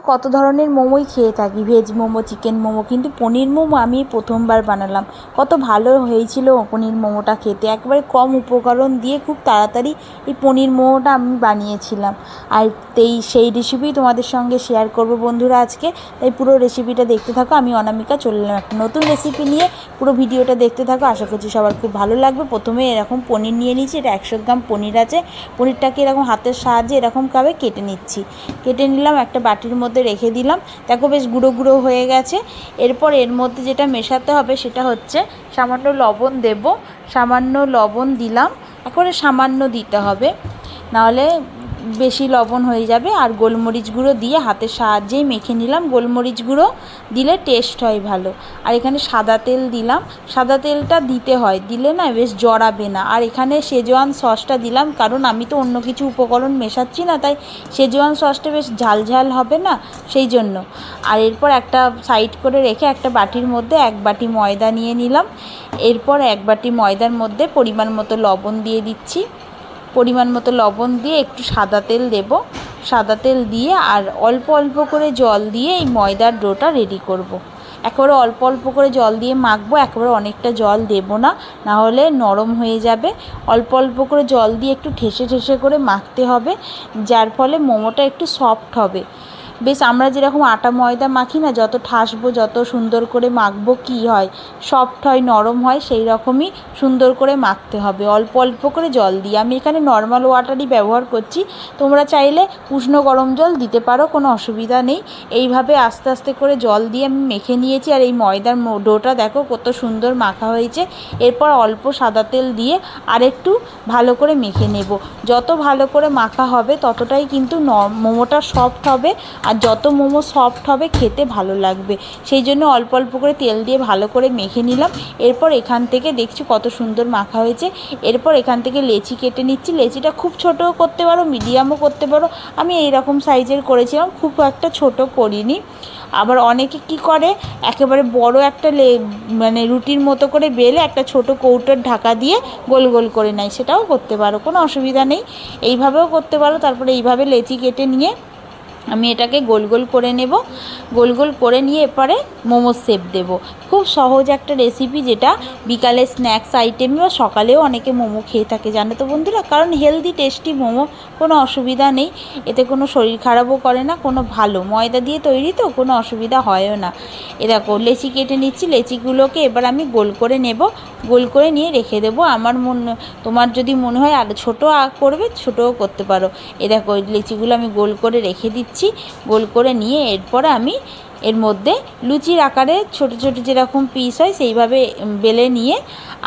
কত ধরনের মোমোই খেয়ে থাকি, ভেজ মোমো, চিকেন মোমো, কিন্তু পনির মোমো আমি প্রথমবার বানালাম। কত ভালো হয়েছিল পনির মোমোটা খেতে, একবারে কম উপকরণ দিয়ে খুব তাড়াতাড়ি এই পনির মোমোটা আমি বানিয়েছিলাম। আর সেই রেসিপি তোমাদের সঙ্গে শেয়ার করব বন্ধুরা আজকে। তাই পুরো রেসিপিটা দেখতে থাকো। আমি অনামিকা চলে এলাম একটা নতুন রেসিপি নিয়ে, পুরো ভিডিওটা দেখতে থাকো। আশা করছি সবার খুব ভালো লাগবে। প্রথমে এরকম পনির নিয়ে নিয়েছি, এটা 100 গ্রাম পনির আছে। পনিরটাকে এরকম হাতের সাহায্যে এরকমভাবে কেটে নিচ্ছি। কেটে নিলাম, একটা বাটির মধ্যে রেখে দিলাম। দেখো বেশ গুঁড়ো গুঁড়ো হয়ে গেছে। এরপর এর মধ্যে যেটা মেশাতে হবে সেটা হচ্ছে সামান্য লবণ দেব। সামান্য লবণ দিলাম, একেবারে সামান্য দিতে হবে, নাহলে বেশি লবণ হয়ে যাবে। আর গোলমরিচ গুঁড়ো দিয়ে হাতের সাহায্যেই মেখে নিলাম। গোলমরিচ গুঁড়ো দিলে টেস্ট হয় ভালো। আর এখানে সাদা তেল দিলাম। সাদা তেলটা দিতে হয়, দিলে না বেশ জড়াবে না। আর এখানে শেজওয়ান সসটা দিলাম, কারণ আমি তো অন্য কিছু উপকরণ মেশাচ্ছি না, তাই শেজওয়ান সসটা বেশ ঝাল ঝাল হবে না, সেই জন্য। আর এরপর একটা সাইড করে রেখে একটা বাটির মধ্যে 1 বাটি ময়দা নিয়ে নিলাম। এরপর 1 বাটি ময়দার মধ্যে পরিমাণ মতো লবণ দিয়ে দিচ্ছি। পরিমাণ মতো লবণ দিয়ে একটু সাদা তেল দেব। সাদা তেল দিয়ে আর অল্প অল্প করে জল দিয়ে এই ময়দার ডোটা রেডি করব। একেবারে অল্প অল্প করে জল দিয়ে মাখবো, একেবারে অনেকটা জল দেব না, নাহলে নরম হয়ে যাবে। অল্প অল্প করে জল দিয়ে একটু ঠেসে ঠেসে করে মাখতে হবে, যার ফলে মোমোটা একটু সফট হবে। বেশ আমরা যেরকম আটা ময়দা মাখি না, যত ঠাসবো যত সুন্দর করে মাখবো কী হয়, সফট হয়, নরম হয়, সেই রকমই সুন্দর করে মাখতে হবে। অল্প অল্প করে জল দিয়ে, আমি এখানে নর্মাল ওয়াটারই ব্যবহার করছি, তোমরা চাইলে উষ্ণ গরম জল দিতে পারো, কোনো অসুবিধা নেই। এইভাবে আস্তে আস্তে করে জল দিয়ে আমি মেখে নিয়েছি। আর এই ময়দার ডোটা দেখো কত সুন্দর মাখা হয়েছে। এরপর অল্প সাদা তেল দিয়ে আরেকটু ভালো করে মেখে নেব। যত ভালো করে মাখা হবে ততটাই কিন্তু মোমোটা সফট হবে, আর যত মোমো সফট হবে খেতে ভালো লাগবে। সেই জন্য অল্প অল্প করে তেল দিয়ে ভালো করে মেখে নিলাম। এরপর এখান থেকে দেখছি কত সুন্দর মাখা হয়েছে। এরপর এখান থেকে লেচি কেটে নিচ্ছি। লেচিটা খুব ছোটও করতে পারো, মিডিয়ামও করতে পারো। আমি এই রকম সাইজের করেছিলাম, খুব একটা ছোট করিনি। আবার অনেকে কি করে, একেবারে বড় একটা মানে রুটির মতো করে বেলে একটা ছোট কৌটোর ঢাকা দিয়ে গোল গোল করে নেয়, সেটাও করতে পারো, কোনো অসুবিধা নেই। এইভাবেও করতে পারো। তারপরে এইভাবে লেচি কেটে নিয়ে আমি এটাকে গোল গোল করে নেব। গোল গোল করে নিয়ে এরপরে মোমোর শেপ দেব। খুব সহজ একটা রেসিপি, যেটা বিকালে স্ন্যাক্স আইটেমে বা সকালেও অনেকে মোমো খেয়ে থাকে, জানো তো বন্ধুরা। কারণ হেলদি টেস্টি মোমো, কোনো অসুবিধা নেই, এতে কোনো শরীর খারাপও করে না, কোনো ভালো ময়দা দিয়ে তৈরি তো কোনো অসুবিধা হয়ও না। এরকম লেচি কেটে নিচ্ছি। লেচিগুলোকে এবার আমি গোল করে নেব। গোল করে নিয়ে রেখে দেবো। তোমার যদি মনে হয় আরও ছোটো করবে, ছোটোও করতে পারো। এরকম লেচিগুলো আমি গোল করে রেখে দিচ্ছি। গোল করে নিয়ে এরপরে আমি এর মধ্যে লুচির আকারে ছোট ছোট যেরকম পিস হয় সেইভাবে বেলে নিয়ে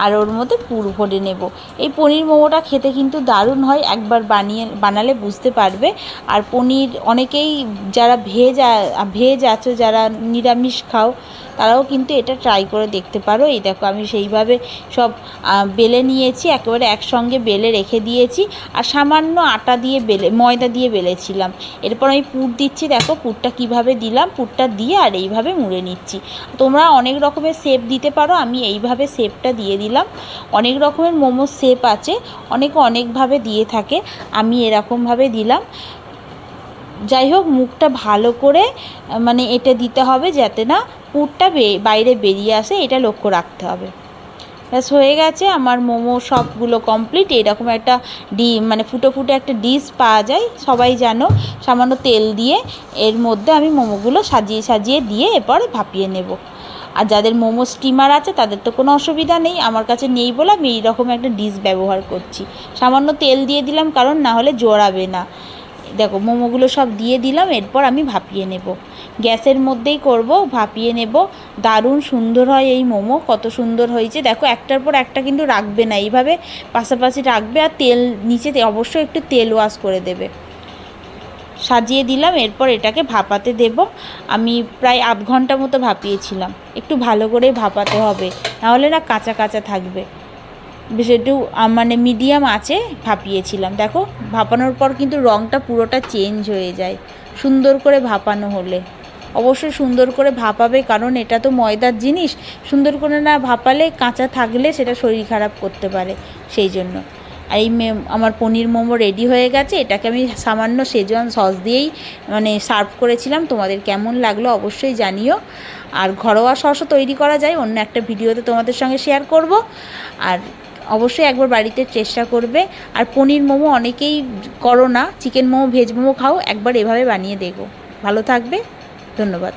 আর ওর মধ্যে পুর ভরে নেব। এই পনির মোমোটা খেতে কিন্তু দারুণ হয়, একবার বানালে বুঝতে পারবে। আর পনির অনেকেই যারা ভেজ আছো, যারা নিরামিষ খাও, তারাও কিন্তু এটা ট্রাই করে দেখতে পারো। এই দেখো আমি সেইভাবে সব বেলে নিয়েছি, একেবারে একসঙ্গে বেলে রেখে দিয়েছি। আর সামান্য ময়দা দিয়ে বেলেছিলাম। এরপর আমি পুর দিচ্ছি। দেখো পুরটা কিভাবে দিলাম, পুরটা দিয়ে আর এইভাবে মুড়ে নিচ্ছি। তোমরা অনেক রকমের শেপ দিতে পারো, আমি এইভাবে শেপটা দিয়ে দিলাম। অনেক রকমের মোমোর শেপ আছে, অনেকে অনেকভাবে দিয়ে থাকে, আমি এরকমভাবে দিলাম। যাই হোক, মুখটা ভালো করে মানে এটা দিতে হবে, যাতে না পুরটা বাইরে বেরিয়ে আসে, এটা লক্ষ্য রাখতে হবে। ব্যাস হয়ে গেছে আমার মোমো সবগুলো কমপ্লিট। এরকম একটা মানে ফুটো ফুটো একটা ডিশ পাওয়া যায়, সবাই জানো। সামান্য তেল দিয়ে এর মধ্যে আমি মোমোগুলো সাজিয়ে সাজিয়ে দিয়ে এরপরে ভাপিয়ে নেব। আর যাদের মোমো স্টিমার আছে তাদের তো কোনো অসুবিধা নেই, আমার কাছে নেই বলে আমি এইরকম একটা ডিশ ব্যবহার করছি। সামান্য তেল দিয়ে দিলাম, কারণ না হলে জড়াবে না। দেখো মোমোগুলো সব দিয়ে দিলাম। এরপর আমি ভাপিয়ে নেব, গ্যাসের মধ্যেই করব, ভাপিয়ে নেব। দারুণ সুন্দর হয় এই মোমো, কত সুন্দর হয়েছে দেখো। একটার পর একটা কিন্তু রাখবে না, এইভাবে পাশাপাশি রাখবে। আর তেল নিচেতে অবশ্যই একটু তেল ওয়াশ করে দেবে। সাজিয়ে দিলাম। এরপর এটাকে ভাপাতে দেব। আমি প্রায় আধ ঘন্টা মতো ভাপিয়েছিলাম। একটু ভালো করে ভাপাতে হবে, নাহলে না কাঁচা কাঁচা থাকবে। বেশ একটু মানে মিডিয়াম আঁচে ভাপিয়েছিলাম। দেখো ভাপানোর পর কিন্তু রঙটা পুরোটা চেঞ্জ হয়ে যায় সুন্দর করে ভাপানো হলে। অবশ্যই সুন্দর করে ভাপাবে, কারণ এটা তো ময়দার জিনিস। সুন্দর করে না ভাপালে, কাঁচা থাকলে সেটা শরীর খারাপ করতে পারে, সেই জন্য। আর এই আমার পনির মোমো রেডি হয়ে গেছে। এটাকে আমি সামান্য শেজওয়ান সস দিয়েই মানে সার্ভ করেছিলাম। তোমাদের কেমন লাগলো অবশ্যই জানিও। আর ঘরোয়া সসও তৈরি করা যায়, অন্য একটা ভিডিওতে তোমাদের সঙ্গে শেয়ার করব। আর অবশ্যই একবার বাড়িতে চেষ্টা করবে। আর পনির মোমো অনেকেই করো না, চিকেন মোমো ভেজ মোমো খাও, একবার এভাবে বানিয়ে দেখো। ভালো থাকবে, ধন্যবাদ।